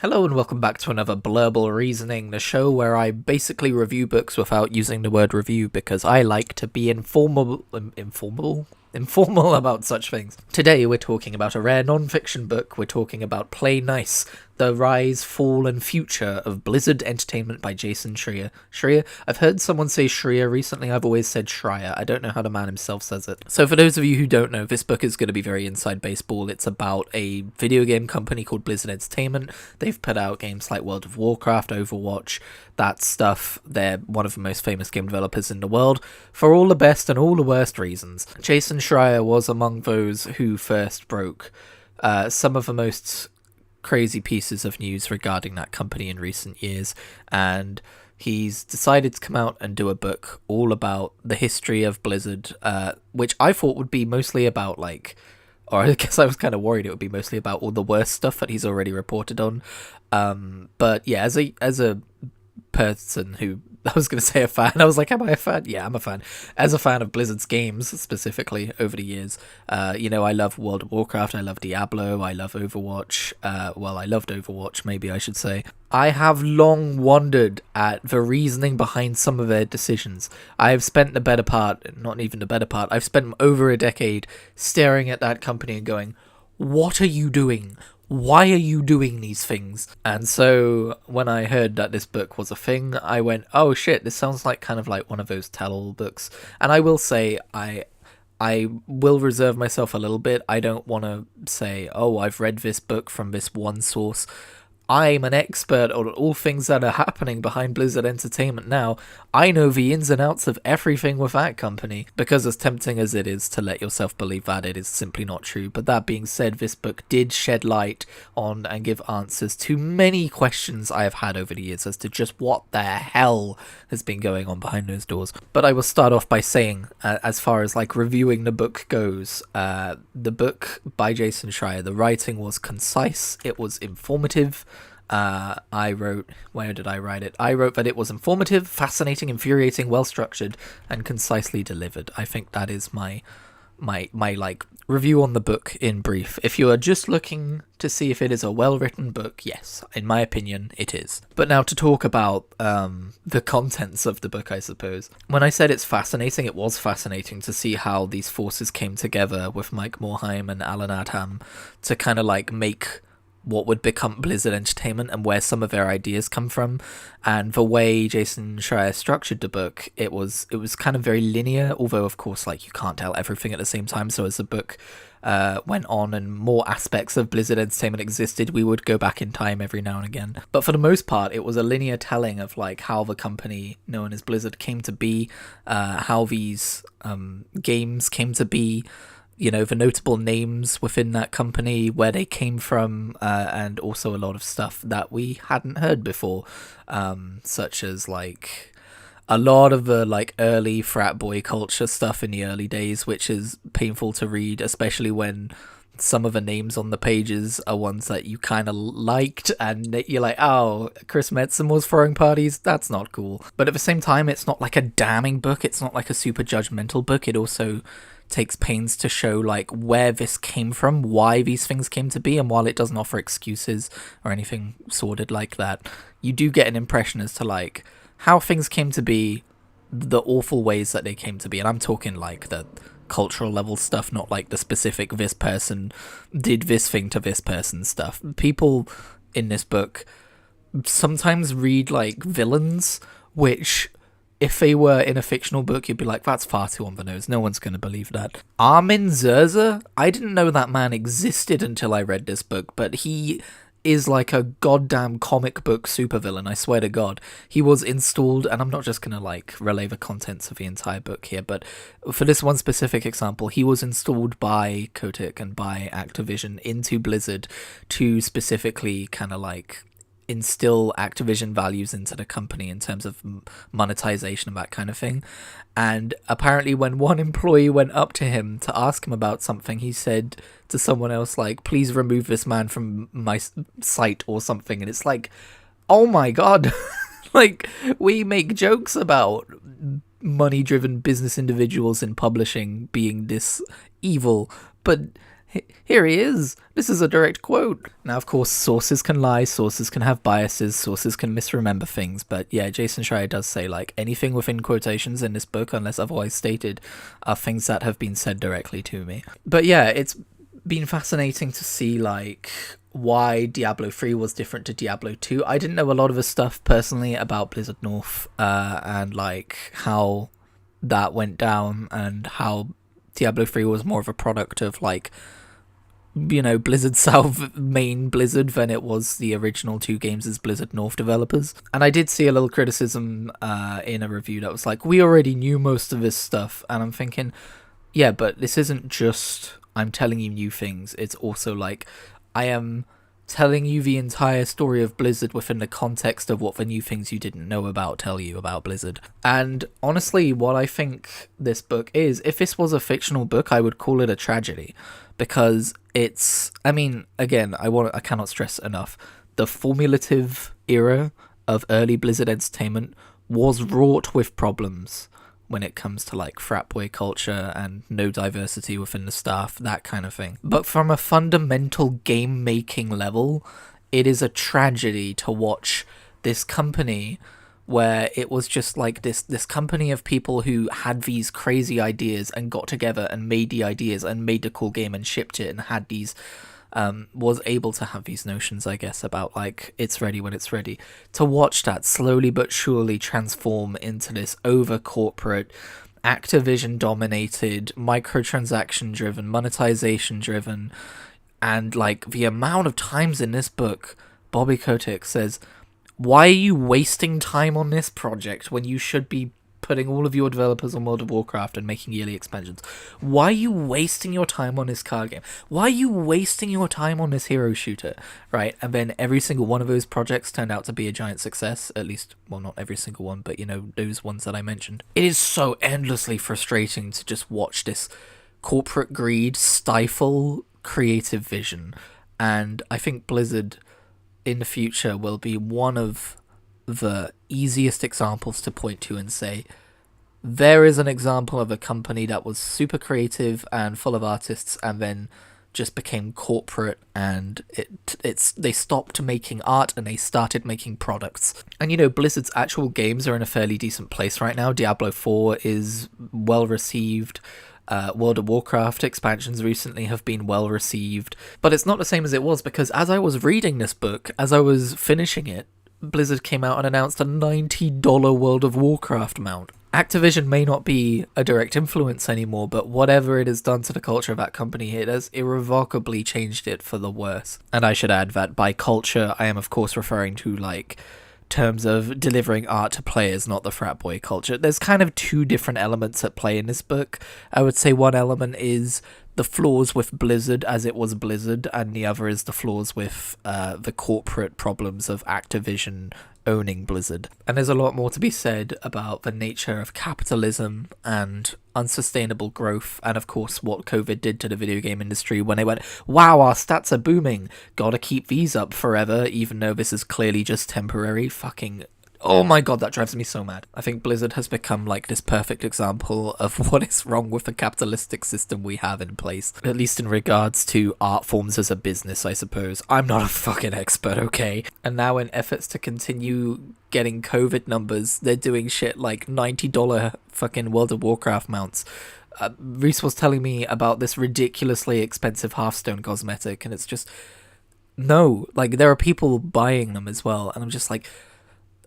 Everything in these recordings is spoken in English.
Hello and welcome back to another Blurble Reasoning, the show where I basically review books without using the word review because I like to be informal about such things. Today we're talking about a rare non-fiction book. We're talking about Play Nice, The Rise, Fall and Future of Blizzard Entertainment by Jason Schreier. Schreier? I've heard someone say Schreier recently. I've always said Schreier. I don't know how the man himself says it. So for those of you who don't know, this book is going to be very inside baseball. It's about a video game company called Blizzard Entertainment. They've put out games like World of Warcraft, Overwatch, that stuff. They're one of the most famous game developers in the world for all the best and all the worst reasons. Jason Schreier was among those who first broke some of the most crazy pieces of news regarding that company in recent years, and he's decided to come out and do a book all about the history of Blizzard, which I thought would be mostly about or I guess I was kind of worried it would be mostly about all the worst stuff that he's already reported on. But yeah, as a person who, I was going to say a fan, I was like, am I a fan? Yeah, I'm a fan. As a fan of Blizzard's games, specifically, over the years, I love World of Warcraft, I love Diablo, I love Overwatch, I loved Overwatch, maybe I should say. I have long wondered at the reasoning behind some of their decisions. I've spent the better part, not even the better part, I've spent over a decade staring at that company and going, what are you doing? Why are you doing these things? And so when I heard that this book was a thing, I went, oh shit, this sounds like kind of like one of those tell-all books. And I will say, I will reserve myself a little bit. I don't want to say, oh, I've read this book from this one source. I'm an expert on all things that are happening behind Blizzard Entertainment now. I know the ins and outs of everything with that company, because as tempting as it is to let yourself believe that, it is simply not true. But that being said, this book did shed light on and give answers to many questions I have had over the years as to just what the hell has been going on behind those doors. But I will start off by saying, as far as reviewing the book goes, the book by Jason Schreier, the writing was concise, it was informative. Where did I write it? I wrote that it was informative, fascinating, infuriating, well-structured, and concisely delivered. I think that is my review on the book in brief. If you are just looking to see if it is a well-written book, yes, in my opinion, it is. But now to talk about the contents of the book, I suppose. When I said it's fascinating, it was fascinating to see how these forces came together with Mike Morhaime and Alan Adham to kind of make what would become Blizzard Entertainment and where some of their ideas come from. And the way Jason Schreier structured the book, it was kind of very linear, although of course you can't tell everything at the same time. So as the book went on and more aspects of Blizzard Entertainment existed, we would go back in time every now and again. But for the most part, it was a linear telling of how the company known as Blizzard came to be, how these games came to be, the notable names within that company, where they came from, and also a lot of stuff that we hadn't heard before, such as a lot of the early frat boy culture stuff in the early days, which is painful to read, especially when some of the names on the pages are ones that you kind of liked, and you're like, oh, Chris Metzen was throwing parties, that's not cool. But at the same time, it's not a damning book, it's not a super judgmental book. It also takes pains to show where this came from, why these things came to be, and while it doesn't offer excuses or anything sordid like that, you do get an impression as to how things came to be, the awful ways that they came to be. And I'm talking the cultural level stuff, not the specific this person did this thing to this person stuff. People in this book sometimes read villains, which if they were in a fictional book, you'd be like, that's far too on the nose. No one's going to believe that. Armin Zerza? I didn't know that man existed until I read this book, but he is a goddamn comic book supervillain, I swear to God. He was installed, and I'm not just going to relay the contents of the entire book here, but for this one specific example, he was installed by Kotick and by Activision into Blizzard to specifically kind of instill Activision values into the company in terms of monetization and that kind of thing. And apparently when one employee went up to him to ask him about something, he said to someone else, please remove this man from my site or something. And it's oh my God. We make jokes about money-driven business individuals in publishing being this evil, but Here he is. This is a direct quote. Now, of course, sources can lie, sources can have biases, sources can misremember things, but yeah, Jason Schreier does say, like, anything within quotations in this book, unless otherwise stated, are things that have been said directly to me. But yeah, it's been fascinating to see, like, why Diablo 3 was different to Diablo 2. I didn't know a lot of the stuff personally about Blizzard North, and like how that went down, and how Diablo 3 was more of a product of, like, you know, Blizzard South main Blizzard than it was the original two games as Blizzard North developers. And I did see a little criticism in a review that was like, we already knew most of this stuff, and I'm thinking, yeah, but this isn't just I'm telling you new things, it's also like I am telling you the entire story of Blizzard within the context of what the new things you didn't know about tell you about Blizzard. And honestly, what I think this book is, if this was a fictional book, I would call it a tragedy, because it's, I mean, again, I cannot stress enough, the formulative era of early Blizzard Entertainment was wrought with problems when it comes to, like, frat boy culture and no diversity within the staff, that kind of thing. But from a fundamental game-making level, it is a tragedy to watch this company where it was just like this company of people who had these crazy ideas and got together and made the ideas and made the cool game and shipped it and had these was able to have these notions, I guess, about, like, it's ready when it's ready. To watch that slowly but surely transform into this over-corporate, Activision-dominated, microtransaction-driven, monetization-driven, and, like, the amount of times in this book Bobby Kotick says, why are you wasting time on this project when you should be putting all of your developers on World of Warcraft and making yearly expansions? Why are you wasting your time on this card game? Why are you wasting your time on this hero shooter? Right? And then every single one of those projects turned out to be a giant success. At least, well, not every single one, but, you know, those ones that I mentioned. It is so endlessly frustrating to just watch this corporate greed stifle creative vision. And I think Blizzard in the future will be one of the easiest examples to point to and say, there is an example of a company that was super creative and full of artists and then just became corporate, and they stopped making art and they started making products. And, you know, Blizzard's actual games are in a fairly decent place right now. Diablo 4 is well received. World of Warcraft expansions recently have been well received, but it's not the same as it was, because as I was reading this book, as I was finishing it, Blizzard came out and announced a $90 World of Warcraft mount. Activision may not be a direct influence anymore, but whatever it has done to the culture of that company, it has irrevocably changed it for the worse. And I should add that by culture, I am of course referring to, like, terms of delivering art to players, not the frat boy culture. There's kind of two different elements at play in this book. I would say one element is the flaws with Blizzard as it was Blizzard, and the other is the flaws with the corporate problems of Activision owning Blizzard. And there's a lot more to be said about the nature of capitalism and unsustainable growth, and of course what COVID did to the video game industry when they went, wow, our stats are booming, gotta keep these up forever, even though this is clearly just temporary. Fucking, oh my god, that drives me so mad. I think Blizzard has become, like, this perfect example of what is wrong with the capitalistic system we have in place, at least in regards to art forms as a business, I suppose. I'm not a fucking expert, okay? And now in efforts to continue getting COVID numbers, they're doing shit like $90 fucking World of Warcraft mounts. Reese was telling me about this ridiculously expensive Hearthstone cosmetic, and it's just, no, like, there are people buying them as well, and I'm just like,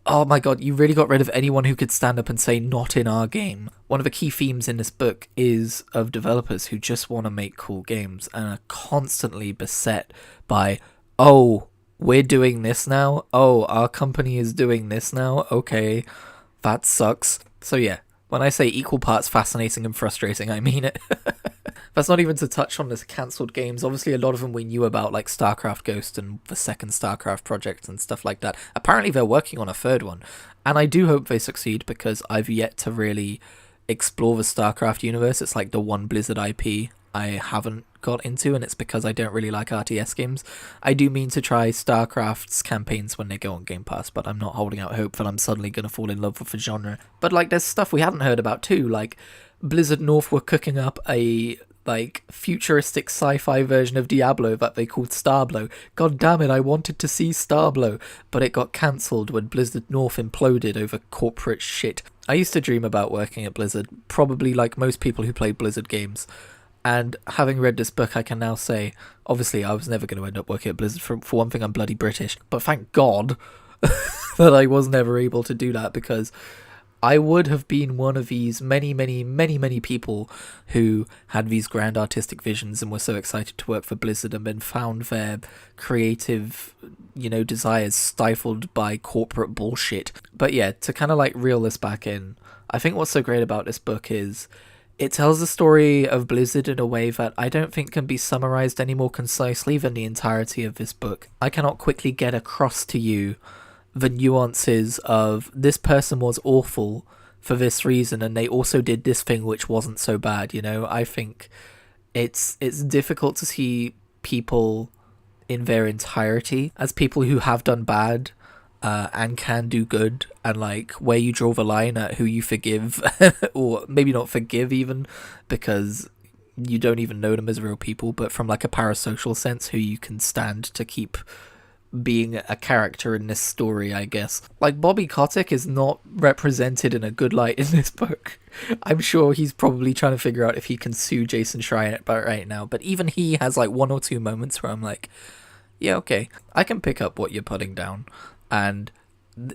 oh my god, you really got rid of anyone who could stand up and say, not in our game. One of the key themes in this book is of developers who just want to make cool games and are constantly beset by, oh, we're doing this now? Oh, our company is doing this now? Okay, that sucks. So yeah, when I say equal parts fascinating and frustrating, I mean it. That's not even to touch on the cancelled games. Obviously, a lot of them we knew about, like StarCraft Ghost and the second StarCraft project and stuff like that. Apparently, they're working on a third one. And I do hope they succeed, because I've yet to really explore the StarCraft universe. It's like the one Blizzard IP I haven't got into, and it's because I don't really like RTS games. I do mean to try StarCraft's campaigns when they go on Game Pass, but I'm not holding out hope that I'm suddenly going to fall in love with the genre. But, like, there's stuff we hadn't heard about too, like Blizzard North were cooking up a like futuristic sci-fi version of Diablo that they called Starblow. God damn it, I wanted to see Starblow, but it got cancelled when Blizzard North imploded over corporate shit. I used to dream about working at Blizzard, probably like most people who play Blizzard games. And having read this book, I can now say, obviously I was never going to end up working at Blizzard. For one thing, I'm bloody British. But thank God that I was never able to do that, because I would have been one of these many, many, many, many people who had these grand artistic visions and were so excited to work for Blizzard and then found their creative, desires stifled by corporate bullshit. But yeah, to kind of like reel this back in, I think what's so great about this book is it tells the story of Blizzard in a way that I don't think can be summarized any more concisely than the entirety of this book. I cannot quickly get across to you the nuances of this person was awful for this reason, and they also did this thing which wasn't so bad. I think it's difficult to see people in their entirety as people who have done bad and can do good, and like where you draw the line at who you forgive or maybe not forgive even, because you don't even know them as real people, but from like a parasocial sense, who you can stand to keep being a character in this story, I guess. Like, Bobby Kotick is not represented in a good light in this book. I'm sure he's probably trying to figure out if he can sue Jason Schreier right now, but even he has like one or two moments where I'm like, yeah, okay, I can pick up what you're putting down. And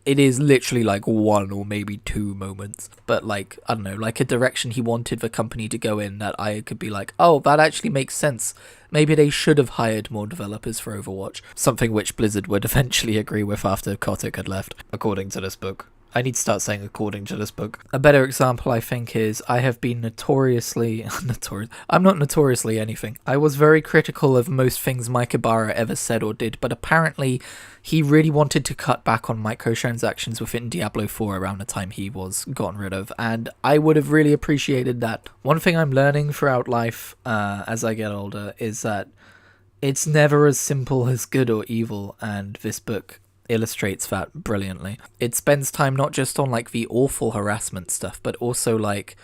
it is literally like one or maybe two moments, but like, I don't know, like a direction he wanted the company to go in that I could be like, oh, that actually makes sense. Maybe they should have hired more developers for Overwatch. Something which Blizzard would eventually agree with after Kotick had left, according to this book. I need to start saying according to this book. A better example, I think, is I have been notoriously... I'm not notoriously anything. I was very critical of most things Mike Ibarra ever said or did, but apparently he really wanted to cut back on microtransactions within Diablo 4 around the time he was gotten rid of, and I would have really appreciated that. One thing I'm learning throughout life as I get older is that it's never as simple as good or evil, and this book illustrates that brilliantly. It spends time not just on like the awful harassment stuff, but also like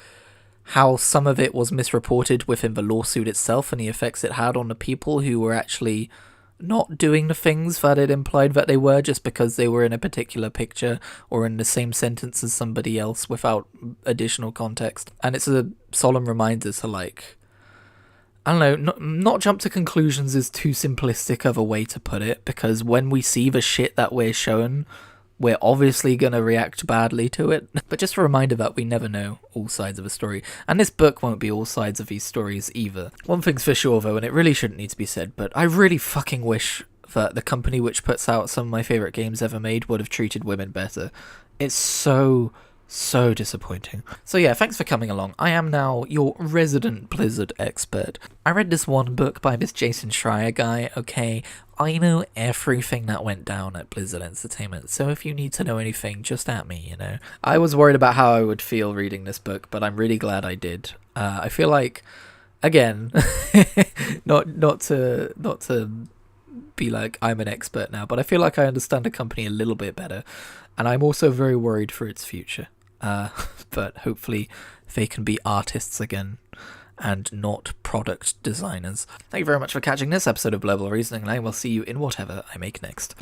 how some of it was misreported within the lawsuit itself and the effects it had on the people who were actually not doing the things that it implied that they were, just because they were in a particular picture or in the same sentence as somebody else without additional context. And it's a solemn reminder to like, I don't know, not jump to conclusions is too simplistic of a way to put it, because when we see the shit that we're shown, we're obviously going to react badly to it. But just a reminder that we never know all sides of a story. And this book won't be all sides of these stories either. One thing's for sure though, and it really shouldn't need to be said, but I really fucking wish that the company which puts out some of my favourite games ever made would have treated women better. It's so disappointing. So yeah, thanks for coming along. I am now your resident Blizzard expert. I read this one book by this Jason Schreier guy, okay? I know everything that went down at Blizzard Entertainment, so if you need to know anything, just at me, I was worried about how I would feel reading this book, but I'm really glad I did. I feel like, again, not to be like I'm an expert now, but I feel like I understand the company a little bit better, and I'm also very worried for its future. But hopefully they can be artists again and not product designers. Thank you very much for catching this episode of Global Reasoning, and I will see you in whatever I make next.